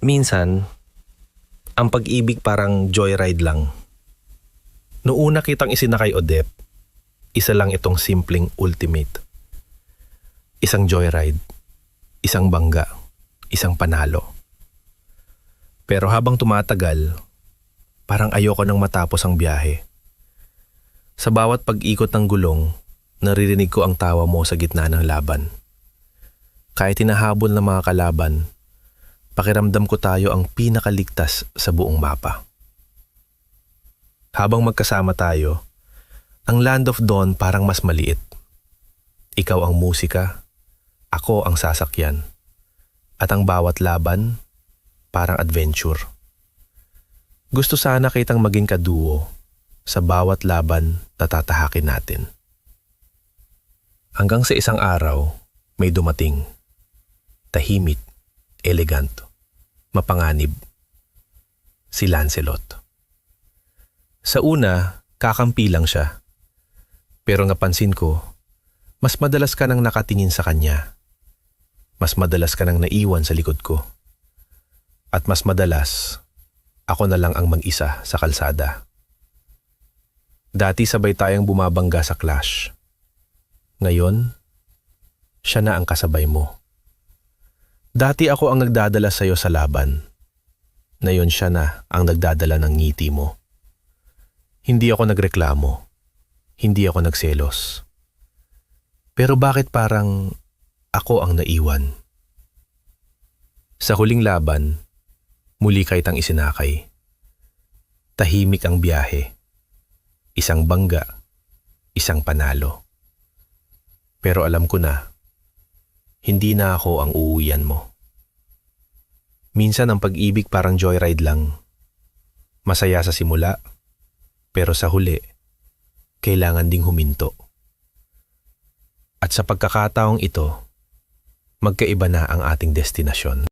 Minsan, ang pag-ibig parang joyride lang. Noong una kitang isinakay Odep, isa lang itong simpleng ultimate. Isang joyride, isang bangga, isang panalo. Pero habang tumatagal, parang ayoko nang matapos ang biyahe. Sa bawat pag-ikot ng gulong, naririnig ko ang tawa mo sa gitna ng laban. Kahit hinahabol ng mga kalaban, pakiramdam ko tayo ang pinakaligtas sa buong mapa. Habang magkasama tayo, ang Land of Dawn parang mas maliit. Ikaw ang musika, ako ang sasakyan, at ang bawat laban parang adventure. Gusto sana kitang maging kaduo sa bawat laban na tatahakin natin. Hanggang sa isang araw, may dumating. Tahimik, elegant, mapanganib. Si Lancelot. Sa una, kakampi lang siya. Pero napansin ko, mas madalas ka nang nakatingin sa kanya. Mas madalas ka nang naiwan sa likod ko. At mas madalas, ako na lang ang mag-isa sa kalsada. Dati sabay tayong bumabangga sa clash. Ngayon, siya na ang kasabay mo. Dati ako ang nagdadala sa'yo sa laban. Ngayon siya na ang nagdadala ng ngiti mo. Hindi ako nagreklamo. Hindi ako nagselos. Pero bakit parang ako ang naiwan? Sa huling laban, muli kitang isinakay. Tahimik ang biyahe. Isang bangga, isang panalo. Pero alam ko na, hindi na ako ang uuwian mo. Minsan ang pag-ibig parang joyride lang. Masaya sa simula, pero sa huli, kailangan ding huminto. At sa pagkakataong ito, magkaiba na ang ating destinasyon.